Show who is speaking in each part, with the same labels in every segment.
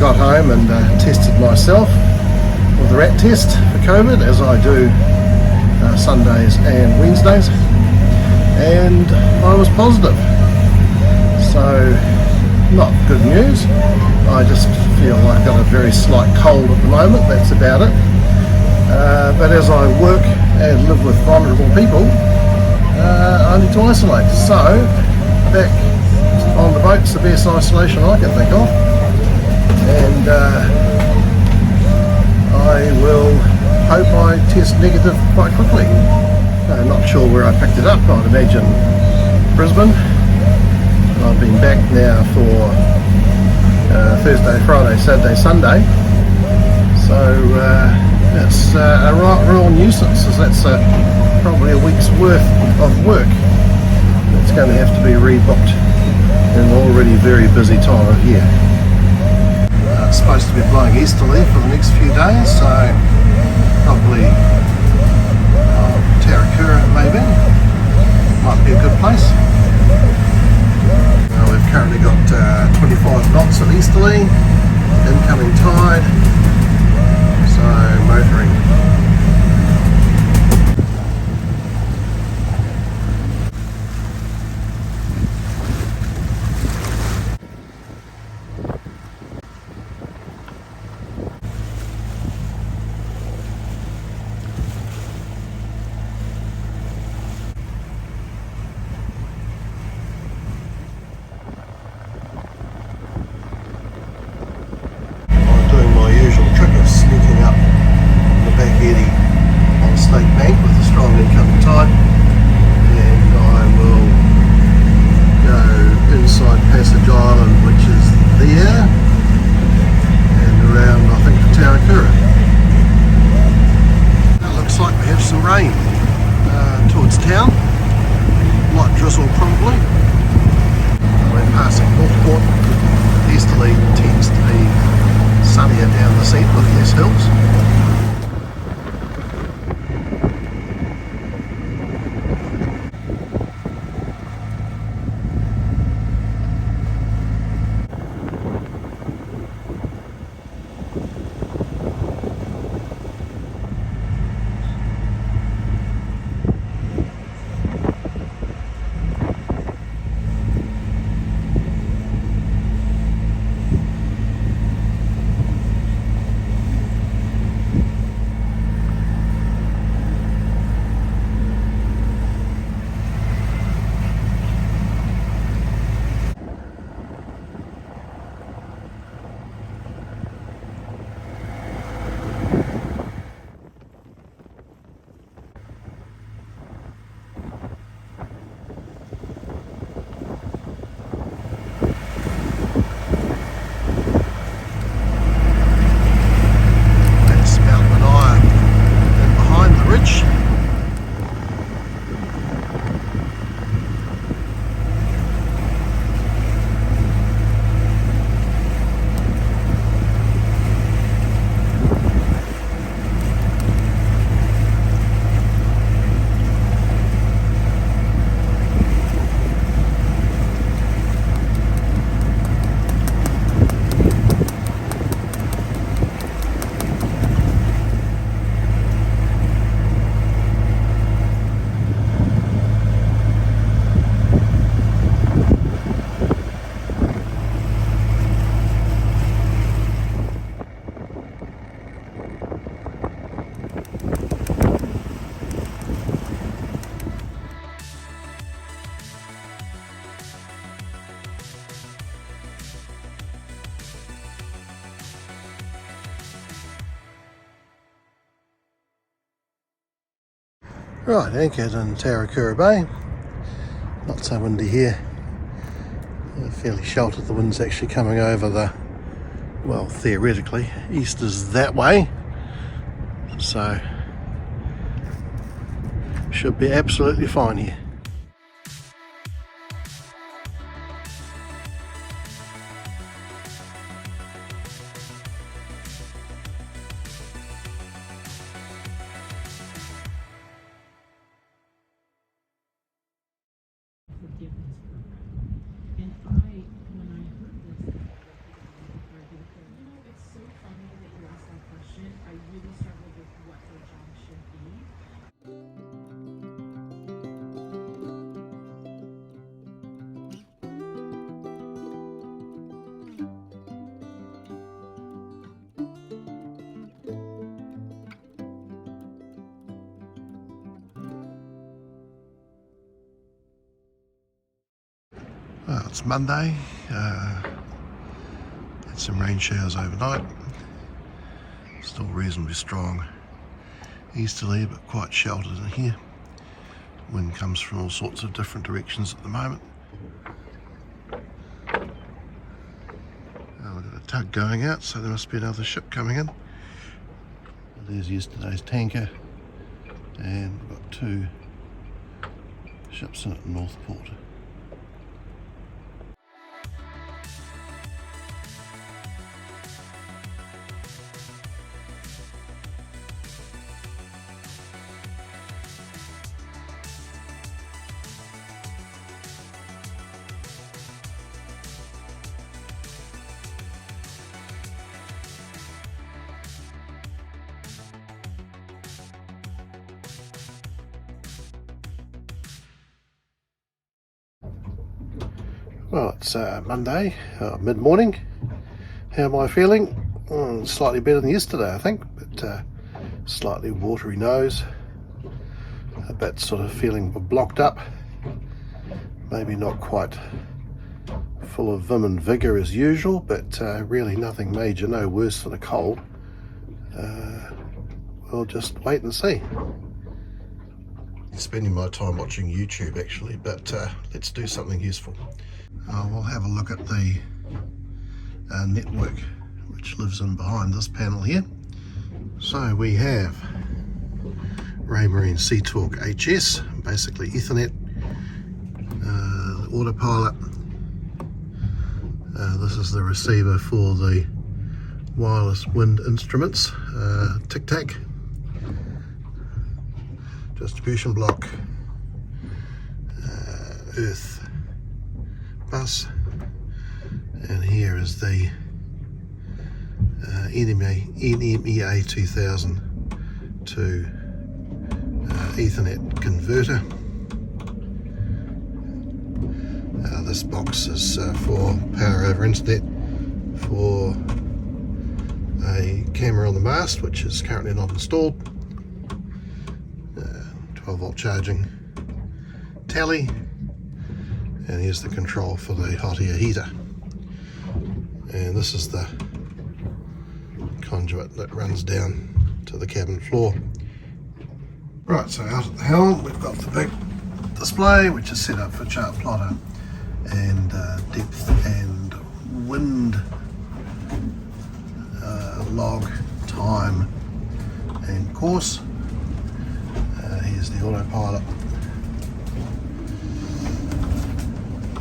Speaker 1: got home and tested myself with the rat test for COVID, as I do Sundays and Wednesdays, and I was positive. So not good news. I just feel like I've got a very slight cold at the moment, that's about it. But as I work and live with vulnerable people, I need to isolate. So back on the boat's the best isolation I can think of, and I will hope I test negative quite quickly. Not sure where I picked it up. I'd imagine Brisbane. I've been back now for Thursday, Friday, Saturday, Sunday, so it's a real nuisance, as that's probably a week's worth of work that's going to have to be rebooked in an already very busy time of year. It's supposed to be blowing easterly for the next few days, so probably Tarakura maybe might be a good place. We've currently got 25 knots of easterly, incoming tide, so motoring. Towards town, light drizzle probably. We're passing Northport. Easterly tends to be sunnier down the seat with less hills. Right, anchored in Tarakura Bay. Not so windy here. Fairly sheltered. The wind's actually coming over the, well, theoretically, east is that way. So, should be absolutely fine here.
Speaker 2: And when I heard this,
Speaker 1: Well, it's Monday. Had some rain showers overnight. Still reasonably strong easterly, but quite sheltered in here. Wind comes from all sorts of different directions at the moment. We've got a tug going out, so there must be another ship coming in. There's yesterday's tanker, and we've got 2 ships in at Northport. Well, it's Monday, mid-morning. How am I feeling? Slightly better than yesterday, I think, but slightly watery nose, a bit sort of feeling blocked up, maybe not quite full of vim and vigour as usual, but really nothing major, no worse than a cold. We'll just wait and see. Spending my time watching YouTube actually, but let's do something useful. We'll have a look at the network which lives in behind this panel here. So we have Raymarine Sea-Talk HS, basically Ethernet, autopilot. This is the receiver for the wireless wind instruments, tic-tac, distribution block, earth bus, and here is the NMEA 2000 to Ethernet converter. This box is for power over internet for a camera on the mast, which is currently not installed. 12 volt charging tally, and here's the control for the hot air heater, and this is the conduit that runs down to the cabin floor. Right, so out at the helm we've got the big display which is set up for chart plotter and depth and wind log, time and course. Here's the autopilot.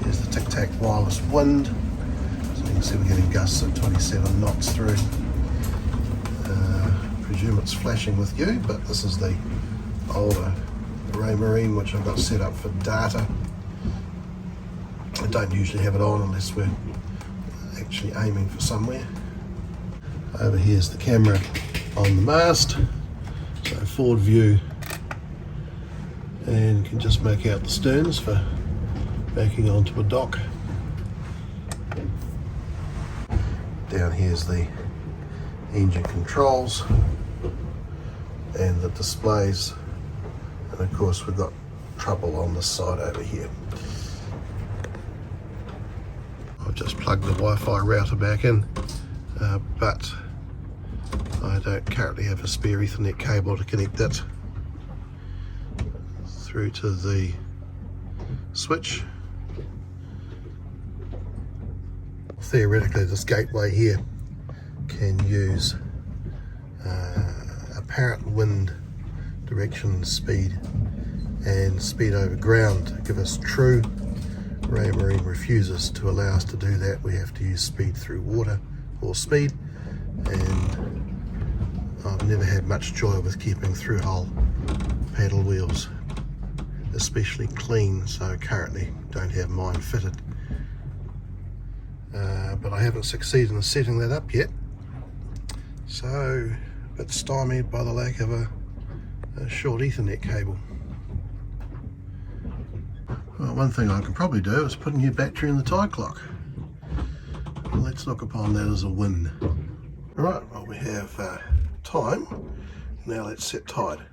Speaker 1: Here's the tic-tac wireless wind. So you can see we're getting gusts of 27 knots through. Presume it's flashing with you, but this is the older Raymarine which I've got set up for data. I don't usually have it on unless we're actually aiming for somewhere. Over here's the camera on the mast, so forward view, and you can just make out the sterns for backing onto a dock. Down here's the engine controls and the displays, and of course we've got trouble on this side over here. I've just plugged the Wi-Fi router back in, but I don't currently have a spare Ethernet cable to connect it through to the switch. Theoretically, this gateway here can use apparent wind direction, speed and speed over ground to give us true. Raymarine refuses to allow us to do that. We have to use speed through water or speed, and I've never had much joy with keeping through-hull paddle wheels especially clean, so currently don't have mine fitted. But I haven't succeeded in setting that up yet, so a bit stymied by the lack of a short Ethernet cable. Well, one thing I can probably do is put a new battery in the tide clock. Well, let's look upon that as a win. Right, well, we have time. Now let's set tide.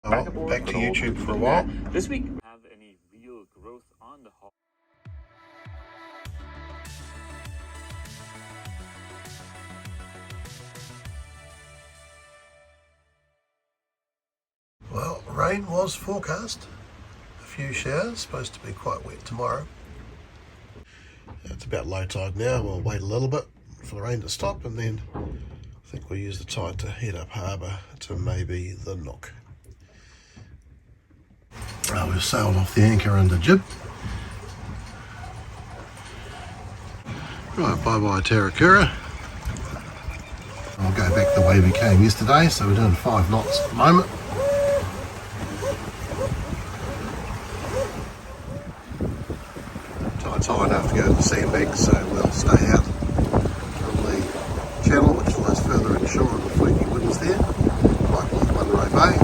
Speaker 1: Back to YouTube for a while.
Speaker 2: This week, have any real growth on the whole.
Speaker 1: Well, rain was forecast. A few showers, supposed to be quite wet tomorrow. It's about low tide now. We'll wait a little bit for the rain to stop, and then I think we'll use the tide to head up harbour to maybe the Nook. We've sailed off the anchor under jib. Right, bye-bye Tarakura. I'll go back the way we came yesterday, so we're doing 5 knots at the moment. Tide's high enough to go to the sandbank, so we'll stay out from the channel, which lies further inshore and the fleeting winds there, like Monroe Bay.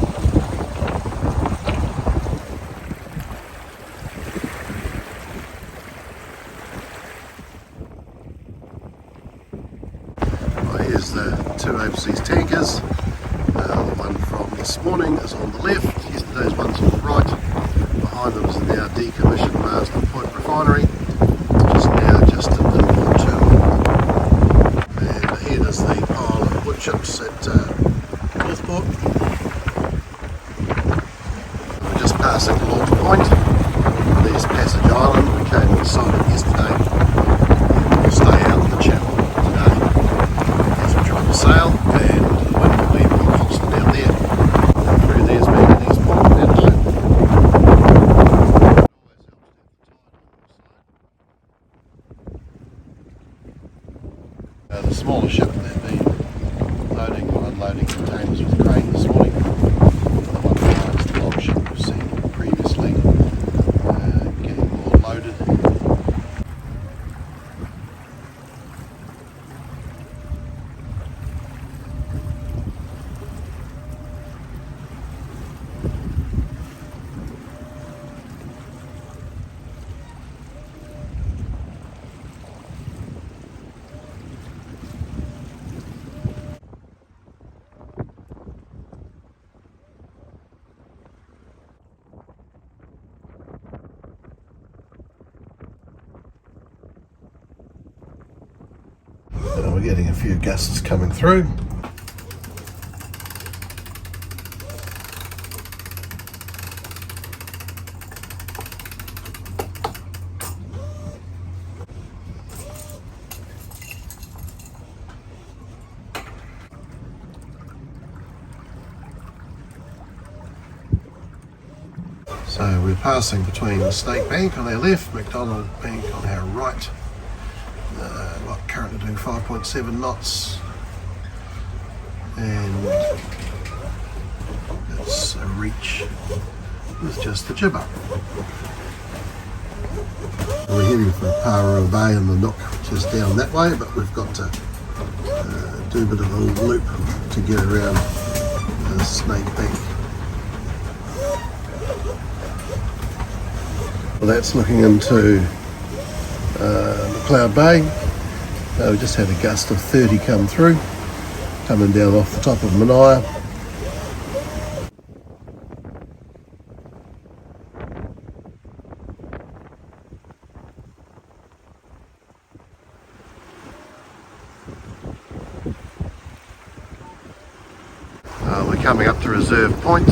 Speaker 1: Here's the 2 overseas tankers. The one from this morning is on the left, yesterday's one's on the right. Behind them is the now decommissioned Marsden Point refinery, which is now just an import terminal. And ahead is the pile of wood chips at Northport. We're just passing Lord Point. There's Passage Island, we came inside it yesterday. And we'll stay out in the channel today to sail, and the wind will be more constant out there. Through there's been an east point at home. The smaller ship that been loading or unloading containers with crane this morning. The one behind the log ship we've seen previously, getting more loaded. We're getting a few gusts coming through. So we're passing between the Snake Bank on our left, McDonald Bank on our right. Currently doing 5.7 knots, and it's a reach with just the jib up. We're heading for Parua Bay and the Nook, which is down that way, but we've got to do a bit of a loop to get around the Snake Bank. Well, that's looking into McLeod Bay. We just had a gust of 30 come through, coming down off the top of Manaia. We're coming up to Reserve Point,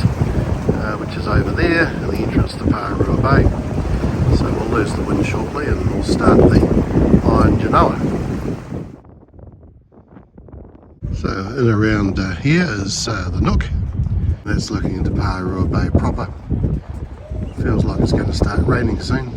Speaker 1: which is over there, and the entrance to Parua Bay. So we'll lose the wind shortly and we'll start the Iron Genoa. So in around here is the Nook. That's looking into Parua Bay proper. Feels like it's going to start raining soon.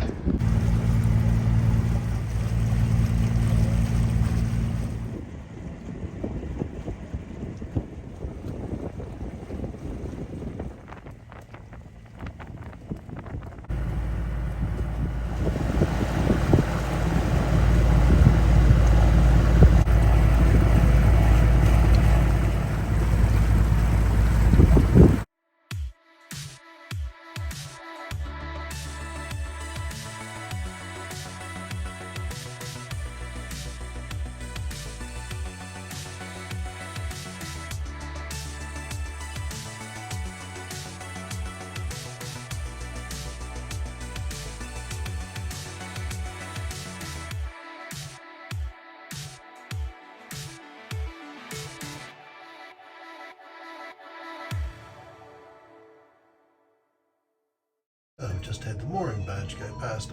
Speaker 1: I've just had the mooring barge go past.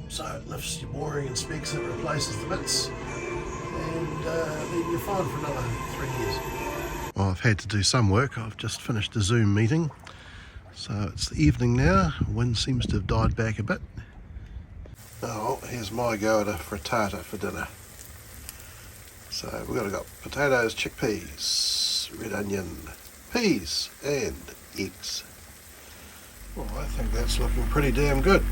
Speaker 1: So it lifts your mooring and specs it, replaces the bits, and then you're fine for another 3 years. Well, I've had to do some work. I've just finished a Zoom meeting. So it's the evening now. Wind seems to have died back a bit. Oh, here's my go at a frittata for dinner. So we've got potatoes, chickpeas, red onion, peas and eggs. Well, I think that's looking pretty damn good.